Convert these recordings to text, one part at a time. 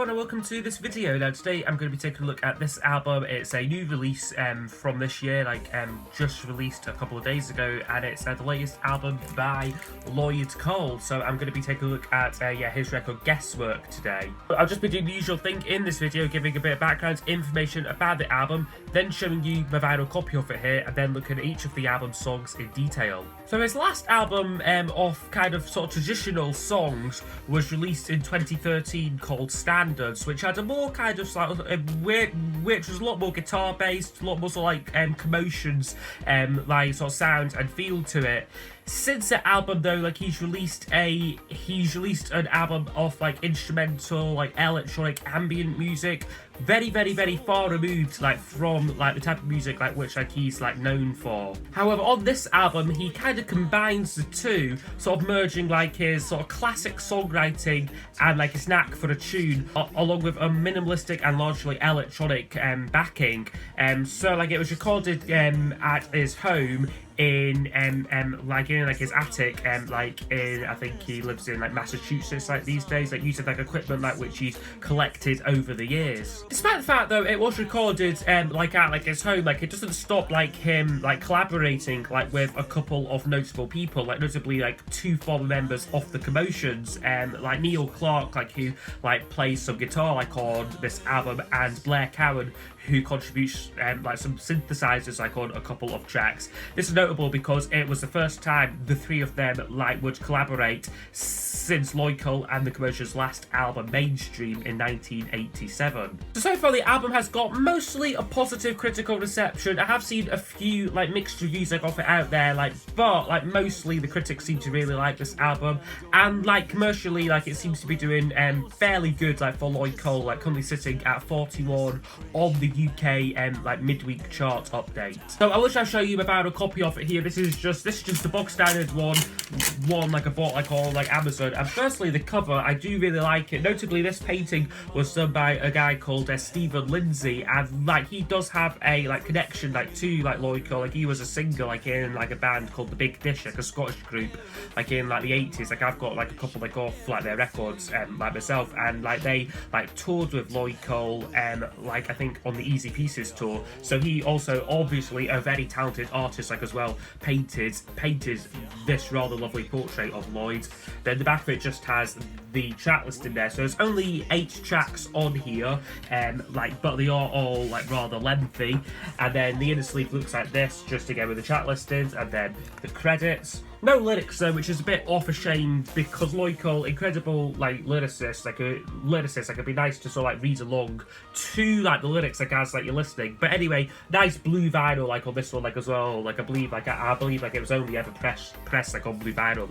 everyone and welcome to this video. Now today I'm going to be taking a look at this album. It's a new release from this year, just released a couple of days ago, and it's the latest album by Lloyd Cole. So I'm going to be taking a look at his record Guesswork today. I'll just be doing the usual thing in this video, giving a bit of background information about the album, then showing you my vinyl copy of it here, and then looking at each of the album songs in detail. So his last album of kind of sort of traditional songs was released in 2013 called Standards, which had a more kind of which was a lot more guitar based, a lot more sort of like commotions, like sort of sound and feel to it. Since that album though, he's released an album of instrumental, electronic ambient music, very far removed from the type of music which he's known for. However, on this album he kind of combines the two, sort of merging his sort of classic songwriting and his knack for a tune, along with a minimalistic and largely electronic backing. So it was recorded at his home in his attic, I think he lives in Massachusetts these days, using equipment which he's collected over the years. Despite the fact though it was recorded at his home, it doesn't stop him collaborating with a couple of notable people, notably two former members of the Commotions, Neil Clark, who plays some guitar on this album, and Blair Cowan, who contributes some synthesizers on a couple of tracks. This is notable because it was the first time the three of them would collaborate since Lloyd Cole and the Commotions' last album Mainstream in 1987. So far the album has got mostly a positive critical reception. I have seen a few mixed reviews of it out there, but mostly the critics seem to really like this album, and commercially it seems to be doing fairly good for Lloyd Cole, currently sitting at 41 on the UK midweek chart update. So I wish I'd show you about a copy of it here. This is just the bog standard one I bought on Amazon. And firstly, the cover, I do really like it. Notably, this painting was done by a guy called Stephen Lindsay, and he does have a connection to Lloyd Cole. He was a singer in a band called The Big Dish, a Scottish group in the 80s. I've got a couple off their records myself, and they toured with Lloyd Cole I think on the Easy Pieces tour. So he also, obviously a very talented artist as well, painted this rather lovely portrait of Lloyd. Then the back of it just has the track list in there, so there's only 8 tracks on here, but they are all rather lengthy. And then the inner sleeve looks like this, just again with the track listings, and then the credits. No lyrics though, which is a bit off a shame, because Lloyd Cole, incredible lyricist, it'd be nice to sort of read along to the lyrics as you're listening. But anyway, nice blue vinyl on this one as well. I believe it was only ever pressed on blue vinyl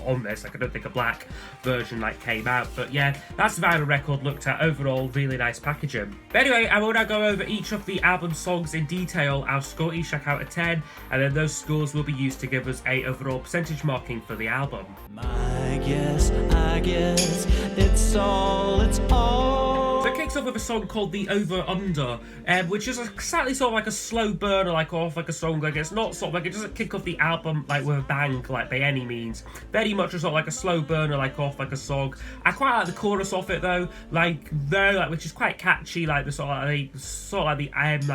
on this. I don't think a black version came out. But yeah, that's the vinyl record looked at. Overall, really nice packaging. But anyway, I will now go over each of the album songs in detail. I'll score each track out of 10, and then those scores will be used to give us a overall percentage marking for the album. I guess it's all. So it kicks off with a song called The Over Under, which is slightly sort of a slow burner, off a song. It's not sort of it doesn't kick off the album with a bang, by any means. Very much a sort of a slow burner, off a song. I quite like the chorus of it though, which is quite catchy, the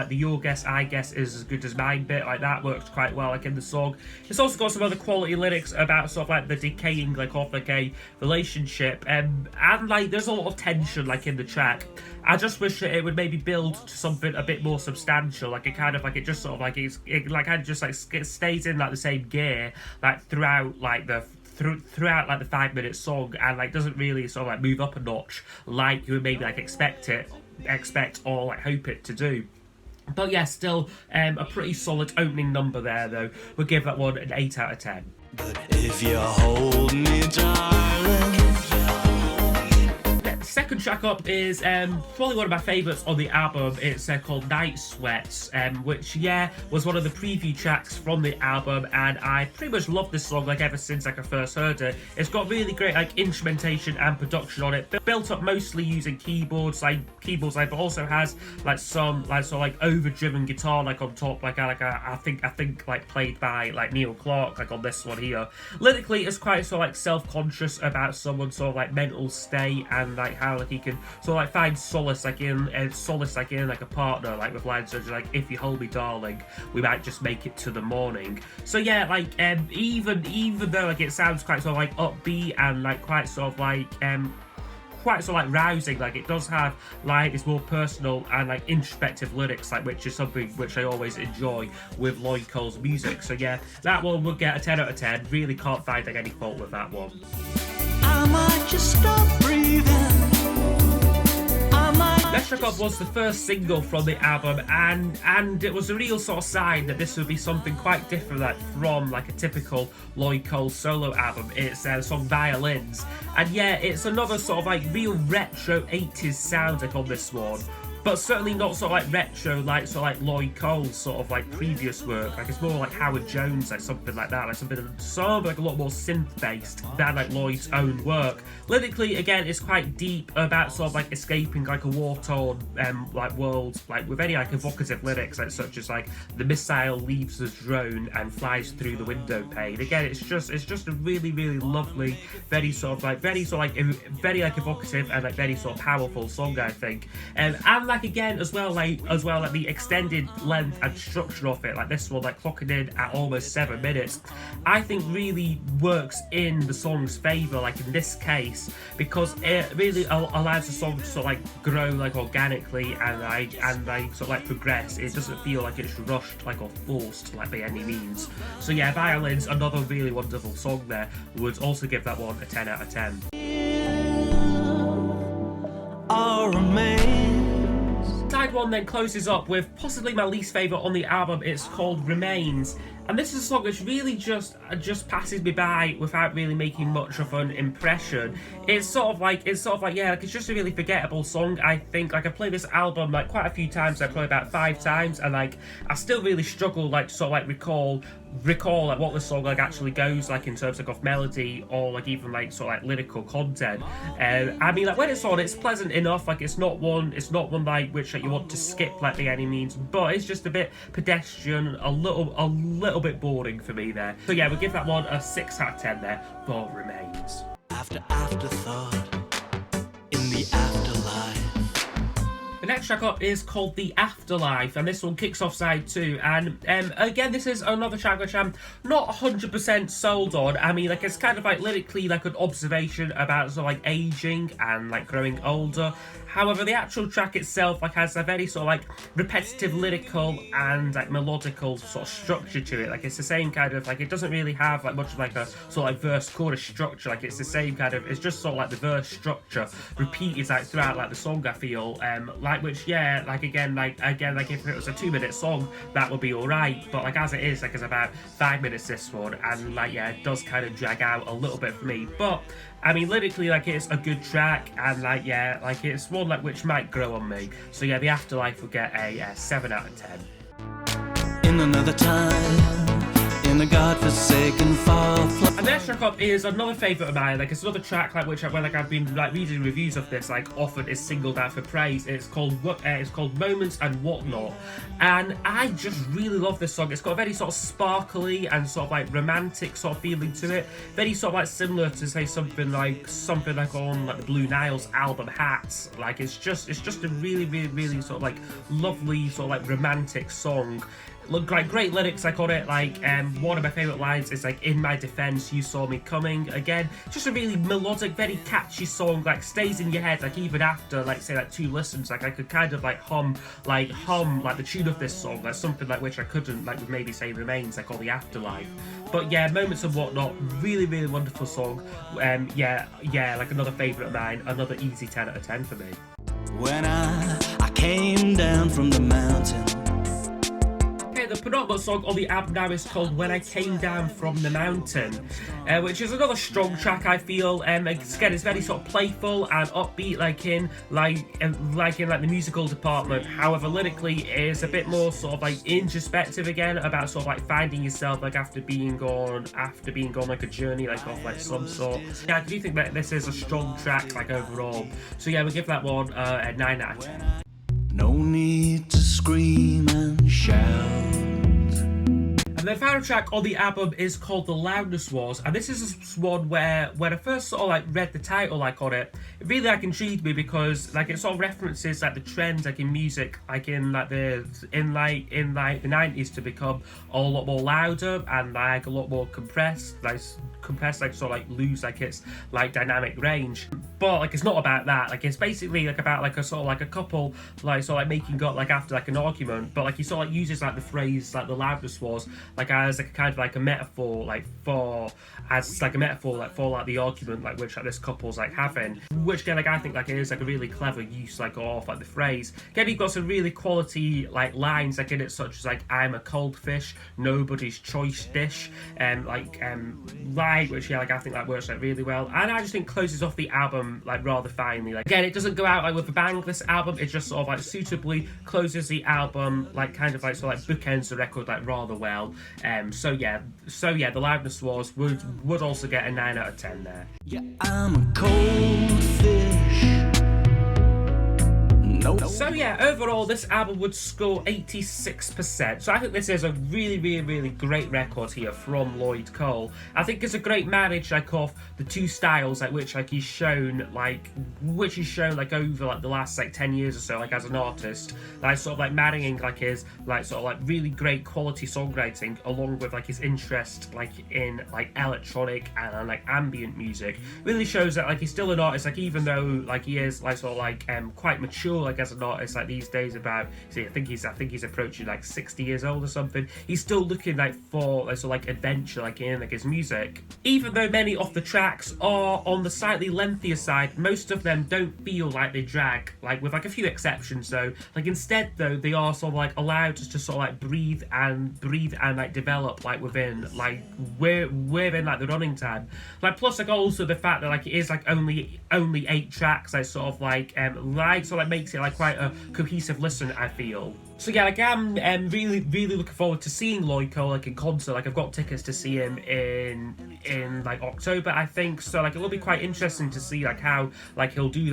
your guess, I guess is as good as mine bit, that works quite well in the song. It's also got some other quality lyrics about sort of the decaying of a gay relationship, and there's a lot of tension in the track. I just wish that it would maybe build to something a bit more substantial, it just sort of it stays in the same gear throughout throughout the 5-minute song, and doesn't really sort of move up a notch you would maybe expect or hope it to do. But yeah, still a pretty solid opening number there though. We'll give that one an 8 out of 10. But if you hold me, darling. Second track up is probably one of my favourites on the album. It's called Night Sweats, which was one of the preview tracks from the album, and I pretty much love this song ever since I first heard it. It's got really great instrumentation and production on it, built up mostly using keyboards, but also has some overdriven guitar on top, I think played by Neil Clark on this one here. Lyrically, it's quite sort of self-conscious about someone's sort of mental state, and how like he can sort of like find solace like in like a partner, like with lines such as like, if you hold me darling, we might just make it to the morning. So yeah, like even though like it sounds quite sort of like upbeat and like quite sort of like rousing, like it does have like its more personal and like introspective lyrics, like which is something which I always enjoy with Lloyd Cole's music. So yeah, that one would get a 10 out of 10. Really can't find like any fault with that one. I might just stop breathing. Let's Track Up was the first single from the album, and it was a real sort of sign that this would be something quite different like, from like a typical Lloyd Cole solo album. It's the song Violins, and yeah, it's another sort of like real retro 80s sound like on this one, but certainly not sort of like retro like sort of like Lloyd Cole's sort of like previous work. Like it's more like Howard Jones, like something like that, like something like a lot more synth based than like Lloyd's own work. Lyrically, again, it's quite deep about sort of like escaping like a war-torn like world, like with any like evocative lyrics, like such as like the missile leaves the drone and flies through the window pane. Again, it's just a really lovely, very evocative and like very sort of powerful song, I think. And like again as well like the extended length and structure of it, like this one like clocking in at almost 7 minutes, I think really works in the song's favour, like in this case, because it really allows the song to sort of like grow like organically and sort of like progress. It doesn't feel like it's rushed like or forced like by any means. So yeah, Violins, another really wonderful song there. Would also give that one a 10 out of 10. Side one then closes up with possibly my least favourite on the album. It's called Remains, and this is a song which really just passes me by without really making much of an impression. It's sort of like it's just a really forgettable song, I think. Like I played this album like quite a few times, I played about 5 times, and like I still really struggle like to sort of like recall like what the song like actually goes like in terms of melody or like even like sort of like lyrical content. I mean, like when it's on, it's pleasant enough. Like it's not one like which like you want to skip like by any means, but it's just a bit pedestrian, a little bit boring for me there. So yeah, we'll give that one a 6 out of 10 there for Remains. Afterthought in the afterlife. The next track up is called The Afterlife, and this one kicks off side 2, and again, this is another track which I'm not 100% sold on. I mean, like, it's kind of like lyrically like an observation about sort of like aging and like growing older. However, the actual track itself like has a very sort of like repetitive lyrical and like melodical sort of structure to it. Like it's the same kind of like, it doesn't really have like much of like a sort of like verse chorus structure. Like it's the same kind of, it's just sort of like the verse structure repeated like throughout like the song, I feel. Like which yeah, like again like if it was a 2-minute song that would be alright, but like as it is, like it's about 5 minutes this one, and like yeah, it does kind of drag out a little bit for me. But I mean, lyrically, like it's a good track, and like yeah, like it's one like which might grow on me. So yeah, The Afterlife will get a 7 out of 10. In another time, in a godforsaken far flung. And next track up is another favourite of mine. Like it's another track like which when like I've been like reading reviews of this, like often is singled out for praise. It's called Moments and Whatnot, and I just really love this song. It's got a very sort of sparkly and sort of like romantic sort of feeling to it. Very sort of like similar to say something like on like the Blue Nile's album Hats. Like it's just a really sort of like lovely sort of like romantic song. Look, like great lyrics like on it. Like one of my favourite lines is like, "In my defence, you saw me coming." Again, just a really melodic, very catchy song. Like stays in your head. Like even after like say like 2 listens, like I could kind of like hum like the tune of this song. Like something like which I couldn't like with maybe say Remains, like or The Afterlife. But yeah, Moments and Whatnot, really wonderful song. Yeah, like another favourite of mine. Another easy 10 out of 10 for me. When I came down from the mountain. The penultimate song on the album now is called When I Came Down From the Mountain, which is another strong track, I feel. Again, it's very sort of playful and upbeat, like in the musical department. However, lyrically it is a bit more sort of like introspective again, about sort of like finding yourself like after being on like a journey like of like some sort. Yeah, I do think that this is a strong track like overall. So yeah, we'll give that one a 9 out of 10. No need to scream and shout. The final track on the album is called The Loudness Wars, and this is one where when I first sort of like read the title like on it, it really like intrigued me because like it sort of references like the trends like in music, like in the 90s to become a lot more louder and like a lot more compressed, like sort of like lose like its like dynamic range. But like it's not about that. Like it's basically like about like a sort of like a couple like sort of like making up like after like an argument, but like he sort of like uses like the phrase like the loudness wars like as like a kind of like a metaphor like for the argument like which like this couple's like having, which again like I think like it is like a really clever use like of like the phrase. Again, you've got some really quality like lines like in it, such as like I'm a cold fish, nobody's choice dish, which yeah like I think like works like really well, and I just think closes off the album like rather finely. Like again, it doesn't go out like with a bang, this album, it just sort of like suitably closes the album, like kind of like sort of like bookends the record like rather well. So yeah The Loudness Wars would also get a 9 out of 10 there. Yeah, I'm a cold fish. So yeah, overall this album would score 86%. So I think this is a really great record here from Lloyd Cole. I think it's a great marriage like of the two styles like which he's shown over like the last like 10 years or so like as an artist. Like sort of like marrying like his like sort of like really great quality songwriting along with like his interest like in like electronic and like ambient music. Really shows that like he's still an artist, like even though like he is like sort of like quite mature like as an artist like these days. About I think he's approaching like 60 years old or something. He's still looking like for like sort of like adventure like in like his music. Even though many of the tracks are on the slightly lengthier side, most of them don't feel like they drag, like with like a few exceptions though. Like instead though they are sort of like allowed to just sort of like breathe and like develop like within like within like the running time. Like plus like also the fact that like it is like only 8 tracks like sort of like makes it like quite a cohesive listen, I feel. So yeah, like I'm really looking forward to seeing Lloyd Cole like in concert. Like I've got tickets to see him in like October, I think. So like it will be quite interesting to see like how he'll do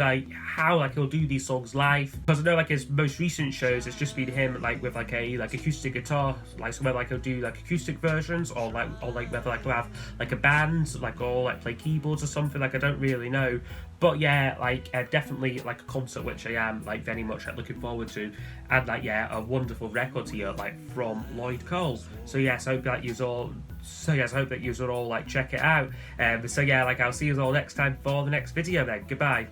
these songs live. Because I know like his most recent shows it's just been him like with like a like acoustic guitar, like so whether like he'll do like acoustic versions or whether like he'll have like a band like or like play keyboards or something. Like I don't really know. But yeah, like definitely like a concert which I am like very much like looking forward to, and like yeah, a wonderful record here like from Lloyd Cole. So yes, I hope that you all like check it out. So yeah, like I'll see you all next time for the next video then. Goodbye.